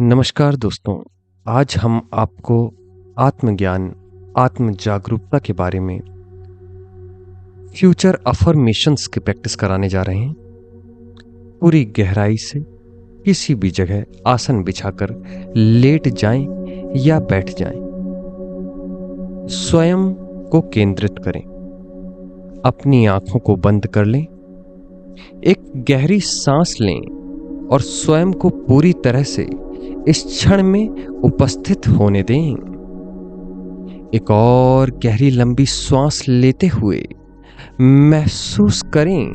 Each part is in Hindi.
नमस्कार दोस्तों। आज हम आपको आत्मज्ञान, आत्म जागरूकता के बारे में फ्यूचर अफर्मेशंस की प्रैक्टिस कराने जा रहे हैं। पूरी गहराई से किसी भी जगह आसन बिछाकर लेट जाएं या बैठ जाएं। स्वयं को केंद्रित करें। अपनी आंखों को बंद कर लें। एक गहरी सांस लें और स्वयं को पूरी तरह से इस क्षण में उपस्थित होने दें। एक और गहरी लंबी श्वास लेते हुए महसूस करें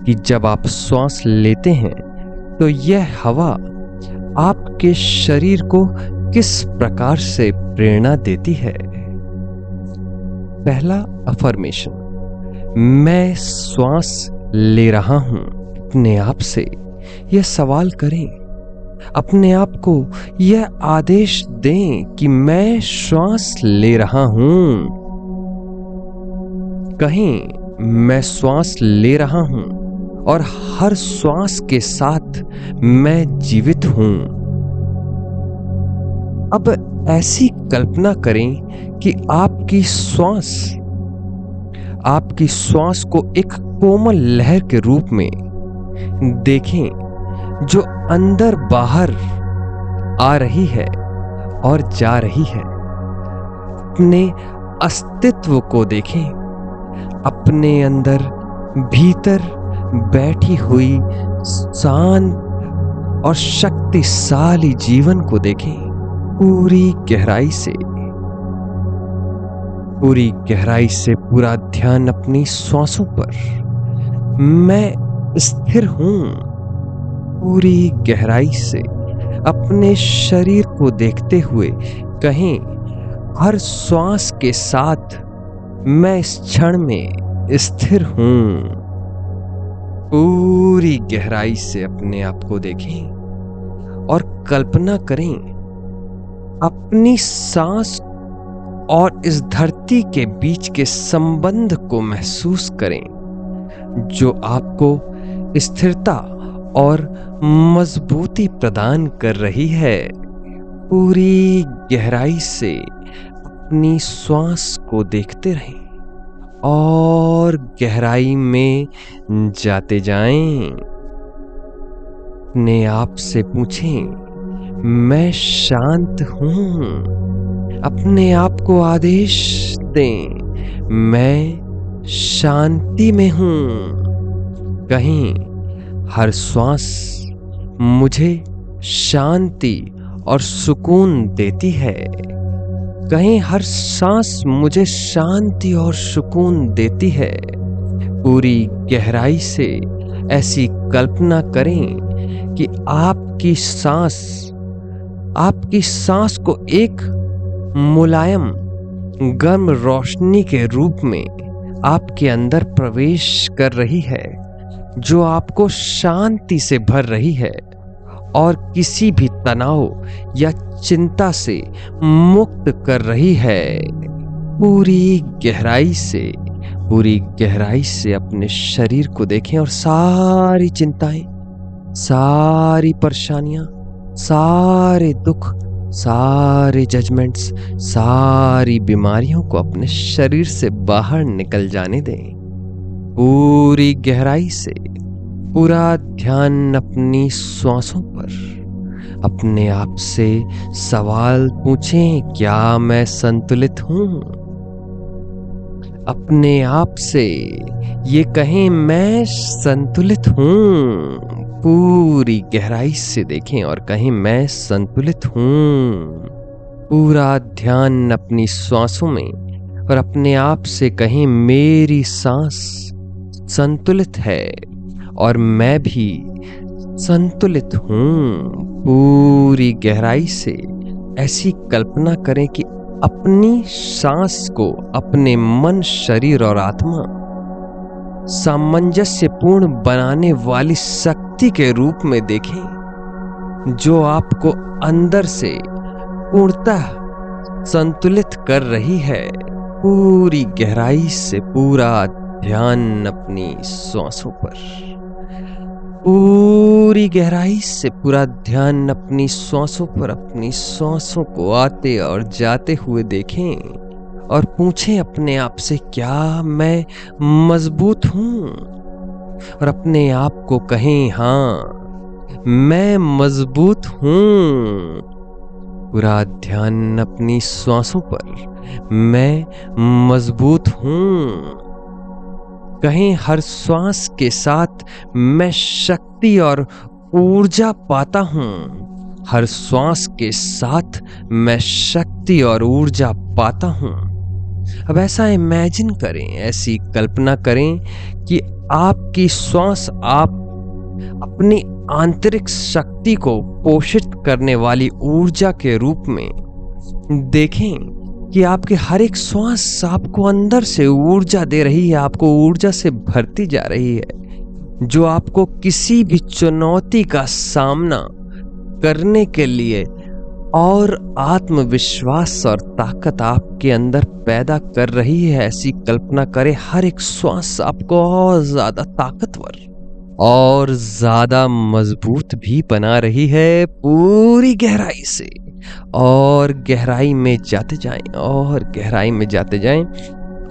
कि जब आप श्वास लेते हैं तो यह हवा आपके शरीर को किस प्रकार से प्रेरणा देती है। पहला अफर्मेशन, मैं श्वास ले रहा हूं। अपने आप से यह सवाल करें, अपने आप को यह आदेश दें कि मैं श्वास ले रहा हूं। कहें, मैं श्वास ले रहा हूं और हर श्वास के साथ मैं जीवित हूं। अब ऐसी कल्पना करें कि आपकी श्वास को एक कोमल लहर के रूप में देखें जो अंदर बाहर आ रही है और जा रही है। अपने अस्तित्व को देखें। अपने अंदर भीतर बैठी हुई शांत और शक्तिशाली जीवन को देखें। पूरी गहराई से पूरा ध्यान अपनी श्वासों पर। मैं स्थिर हूं। पूरी गहराई से अपने शरीर को देखते हुए कहें, हर श्वास के साथ मैं इस क्षण में स्थिर हूं। पूरी गहराई से अपने आप को देखें और कल्पना करें, अपनी सांस और इस धरती के बीच के संबंध को महसूस करें जो आपको स्थिरता और मजबूती प्रदान कर रही है। पूरी गहराई से अपनी श्वास को देखते रहें और गहराई में जाते जाएं। अपने आप से पूछें, मैं शांत हूं। अपने आप को आदेश दें, मैं शांति में हूं। कहीं, हर श्वास मुझे शांति और सुकून देती है। कहीं, हर सांस मुझे शांति और सुकून देती है। पूरी गहराई से ऐसी कल्पना करें कि आपकी सांस को एक मुलायम गर्म रोशनी के रूप में आपके अंदर प्रवेश कर रही है जो आपको शांति से भर रही है और किसी भी तनाव या चिंता से मुक्त कर रही है। पूरी गहराई से अपने शरीर को देखें और सारी चिंताएं, सारी परेशानियां, सारे दुख, सारे जजमेंट्स, सारी बीमारियों को अपने शरीर से बाहर निकल जाने दें। पूरी गहराई से पूरा ध्यान अपनी श्वासों पर। अपने आप से सवाल पूछें, क्या मैं संतुलित हूं? अपने आप से ये कहें, मैं संतुलित हूं। पूरी गहराई से देखें और कहें, मैं संतुलित हूं। पूरा ध्यान अपनी श्वासों में और अपने आप से कहें, मेरी सांस संतुलित है और मैं भी संतुलित हूं। पूरी गहराई से ऐसी कल्पना करें कि अपनी सांस को अपने मन, शरीर और आत्मा सामंजस्यपूर्ण बनाने वाली शक्ति के रूप में देखें जो आपको अंदर से पूर्णतः संतुलित कर रही है। पूरी गहराई से पूरा ध्यान अपनी श्वासों पर। पूरी गहराई से पूरा ध्यान अपनी सांसों पर, अपनी सांसों को आते और जाते हुए देखें और पूछें अपने आप से, क्या मैं मजबूत हूं? और अपने आप को कहें, हाँ मैं मजबूत हूं। पूरा ध्यान अपनी सांसों पर, मैं मजबूत हूं। कहीं हर श्वास के साथ मैं शक्ति और ऊर्जा पाता हूं। हर श्वास के साथ मैं शक्ति और ऊर्जा पाता हूं। अब ऐसा इमेजिन करें, ऐसी कल्पना करें कि आपकी श्वास आप अपनी आंतरिक शक्ति को पोषित करने वाली ऊर्जा के रूप में देखें कि आपके हर एक श्वास आपको अंदर से ऊर्जा दे रही है, आपको ऊर्जा से भरती जा रही है, जो आपको किसी भी चुनौती का सामना करने के लिए और आत्मविश्वास और ताकत आपके अंदर पैदा कर रही है। ऐसी कल्पना करें, हर एक श्वास आपको और ज्यादा ताकतवर और ज्यादा मजबूत भी बना रही है। पूरी गहराई से और गहराई में जाते जाएं और गहराई में जाते जाएं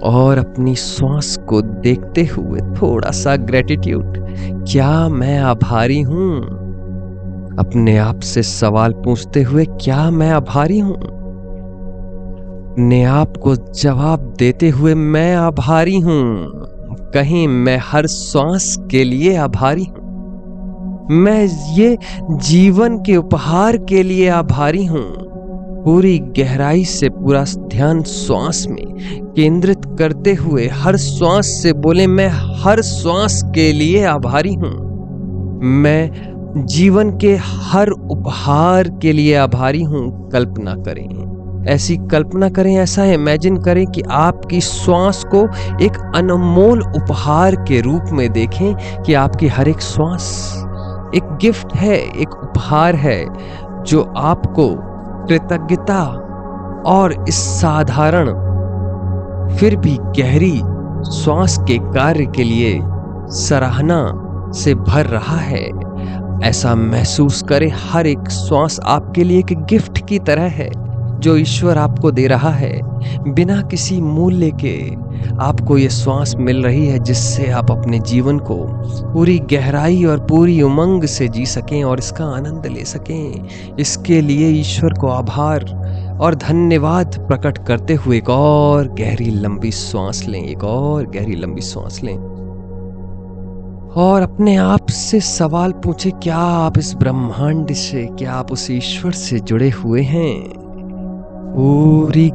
और अपनी श्वास को देखते हुए थोड़ा सा ग्रेटिट्यूड, क्या मैं आभारी हूं? अपने आप से सवाल पूछते हुए, क्या मैं आभारी हूं? अपने आप को जवाब देते हुए, मैं आभारी हूं। कहीं मैं हर श्वास के लिए आभारी हूं। मैं ये जीवन के उपहार के लिए आभारी हूं। पूरी गहराई से पूरा ध्यान श्वास में केंद्रित करते हुए हर श्वास से बोले, मैं हर श्वास के लिए आभारी हूं। मैं जीवन के हर उपहार के लिए आभारी हूं। कल्पना करें, ऐसी कल्पना करें, ऐसा इमेजिन करें कि आपकी श्वास को एक अनमोल उपहार के रूप में देखें कि आपकी हर एक श्वास एक गिफ्ट है, एक उपहार है, जो आपको कृतज्ञता और इस साधारण फिर भी गहरी श्वास के कार्य के लिए सराहना से भर रहा है। ऐसा महसूस करें, हर एक श्वास आपके लिए एक गिफ्ट की तरह है, जो ईश्वर आपको दे रहा है। बिना किसी मूल्य के आपको ये श्वास मिल रही है, जिससे आप अपने जीवन को पूरी गहराई और पूरी उमंग से जी सकें और इसका आनंद ले सकें। इसके लिए ईश्वर को आभार और धन्यवाद प्रकट करते हुए एक और गहरी लंबी सांस लें, एक और गहरी लंबी सांस लें और अपने आप से सवाल पूछें, क्या आप इस ब्रह्मांड से, क्या आप उस ईश्वर से जुड़े हुए हैं? पूरी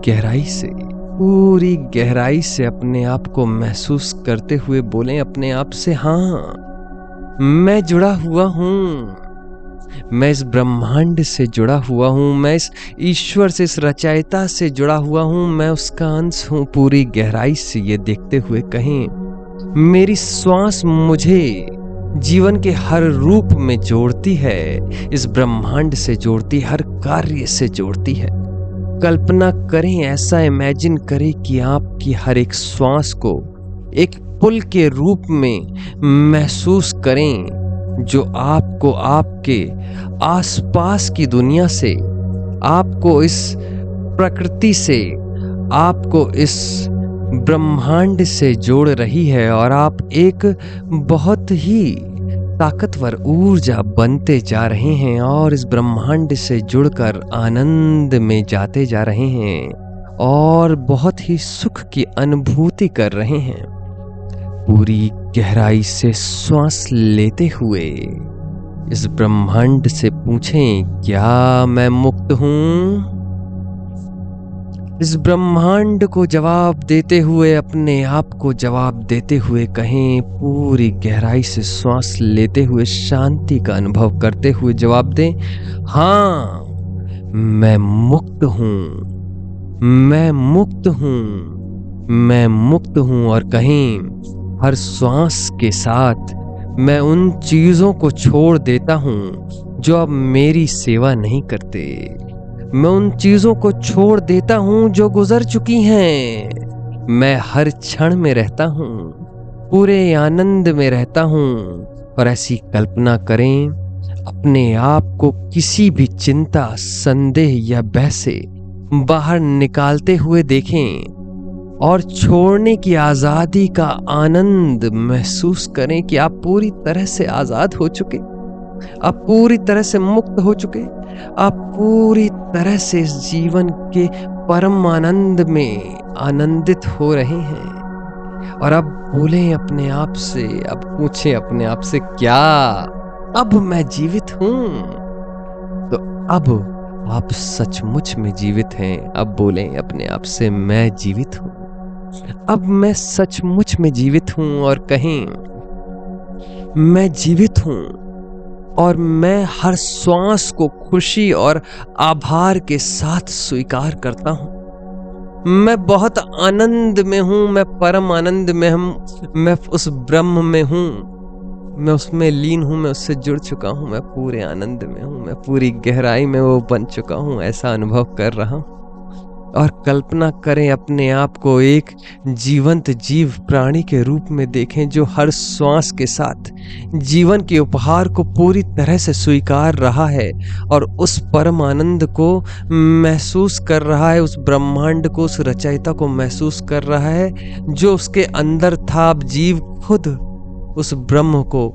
गहराई से अपने आप को महसूस करते हुए बोलें अपने आप से, हाँ मैं जुड़ा हुआ हूं। मैं इस ब्रह्मांड से जुड़ा हुआ हूं। मैं इस ईश्वर से, इस रचयिता से जुड़ा हुआ हूं। मैं उसका अंश हूं। पूरी गहराई से ये देखते हुए कहें, मेरी श्वास मुझे जीवन के हर रूप में जोड़ती है, इस ब्रह्मांड से जोड़ती, हर कार्य से जोड़ती है। कल्पना करें, ऐसा इमेजिन करें कि आपकी हर एक श्वास को एक पुल के रूप में महसूस करें, जो आपको आपके आसपास की दुनिया से, आपको इस प्रकृति से, आपको इस ब्रह्मांड से जोड़ रही है और आप एक बहुत ही ताकतवर ऊर्जा बनते जा रहे हैं और इस ब्रह्मांड से जुड़कर आनंद में जाते जा रहे हैं और बहुत ही सुख की अनुभूति कर रहे हैं। पूरी गहराई से श्वास लेते हुए इस ब्रह्मांड से पूछें, क्या मैं मुक्त हूं? इस ब्रह्मांड को जवाब देते हुए, अपने आप को जवाब देते हुए कहें, पूरी गहराई से श्वास लेते हुए शांति का अनुभव करते हुए जवाब दें, हाँ मैं मुक्त हूं, मैं मुक्त हूं, मैं मुक्त हूं। और कहें, हर श्वास के साथ मैं उन चीजों को छोड़ देता हूं जो अब मेरी सेवा नहीं करते। मैं उन चीजों को छोड़ देता हूं जो गुजर चुकी हैं। मैं हर क्षण में रहता हूं, पूरे आनंद में रहता हूं। और ऐसी कल्पना करें, अपने आप को किसी भी चिंता, संदेह या भय से बाहर निकालते हुए देखें और छोड़ने की आजादी का आनंद महसूस करें कि आप पूरी तरह से आजाद हो चुके, आप पूरी तरह से मुक्त हो चुके, आप पूरी तरह से इस जीवन के परम आनंद में आनंदित हो रहे हैं। और अब बोलें अपने आप से, अब पूछें अपने आप से, क्या अब मैं जीवित हूं? तो अब आप सचमुच में जीवित हैं। अब बोलें अपने आप से, मैं जीवित हूं। अब मैं सचमुच में जीवित हूं। और कहें, मैं जीवित हूं और मैं हर श्वास को खुशी और आभार के साथ स्वीकार करता हूं। मैं बहुत आनंद में हूं, मैं परम आनंद में हूं, मैं उस ब्रह्म में हूं, मैं उसमें लीन हूं, मैं उससे जुड़ चुका हूं, मैं पूरे आनंद में हूं, मैं पूरी गहराई में वो बन चुका हूं, ऐसा अनुभव कर रहा हूं। और कल्पना करें, अपने आप को एक जीवंत जीव प्राणी के रूप में देखें जो हर श्वास के साथ जीवन के उपहार को पूरी तरह से स्वीकार रहा है और उस परम आनंद को महसूस कर रहा है, उस ब्रह्मांड को, उस रचयिता को महसूस कर रहा है जो उसके अंदर था। अब जीव खुद उस ब्रह्म को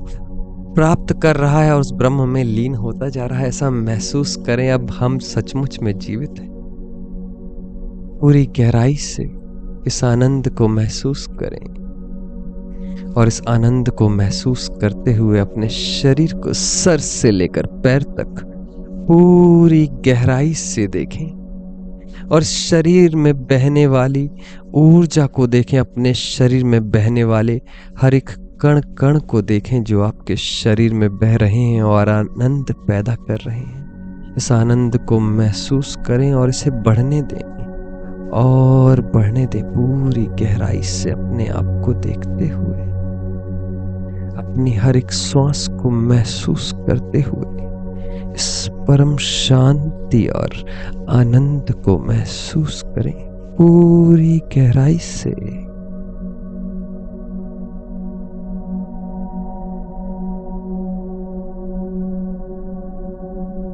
प्राप्त कर रहा है और उस ब्रह्म में लीन होता जा रहा है। ऐसा महसूस करें, अब हम सचमुच में जीवित हैं। पूरी गहराई से इस आनंद को महसूस करें और इस आनंद को महसूस करते हुए अपने शरीर को सर से लेकर पैर तक पूरी गहराई से देखें और शरीर में बहने वाली ऊर्जा को देखें, अपने शरीर में बहने वाले हर एक कण कण को देखें जो आपके शरीर में बह रहे हैं और आनंद पैदा कर रहे हैं। इस आनंद को महसूस करें और इसे बढ़ने दें और बढ़ने दें पूरी गहराई से, अपने आप को देखते हुए, अपनी हर एक श्वास को महसूस करते हुए इस परम शांति और आनंद को महसूस करें पूरी गहराई से।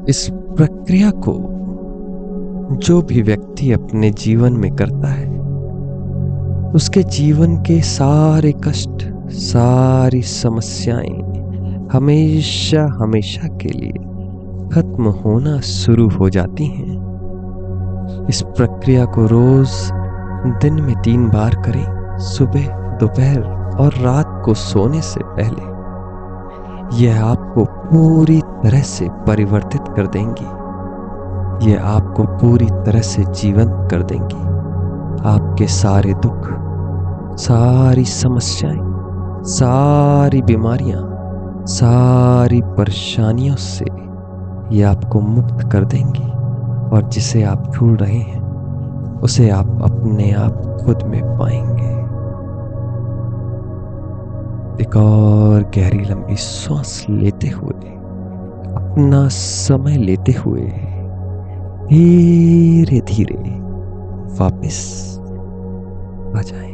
इस प्रक्रिया को जो भी व्यक्ति अपने जीवन में करता है, उसके जीवन के सारे कष्ट, सारी समस्याएं हमेशा हमेशा के लिए खत्म होना शुरू हो जाती हैं। इस प्रक्रिया को रोज दिन में 3 बार करें, सुबह, दोपहर और रात को सोने से पहले। यह आपको पूरी तरह से परिवर्तित कर देंगी, यह आपको पूरी तरह से जीवंत कर देंगी। आपके सारे दुख, सारी समस्याएं, सारी बीमारियां, सारी परेशानियों से ये आपको मुक्त कर देंगी और जिसे आप ढूंढ रहे हैं उसे आप अपने आप खुद में पाएंगे। एक और गहरी लंबी सांस लेते हुए, अपना समय लेते हुए धीरे धीरे वापस आ जाएं।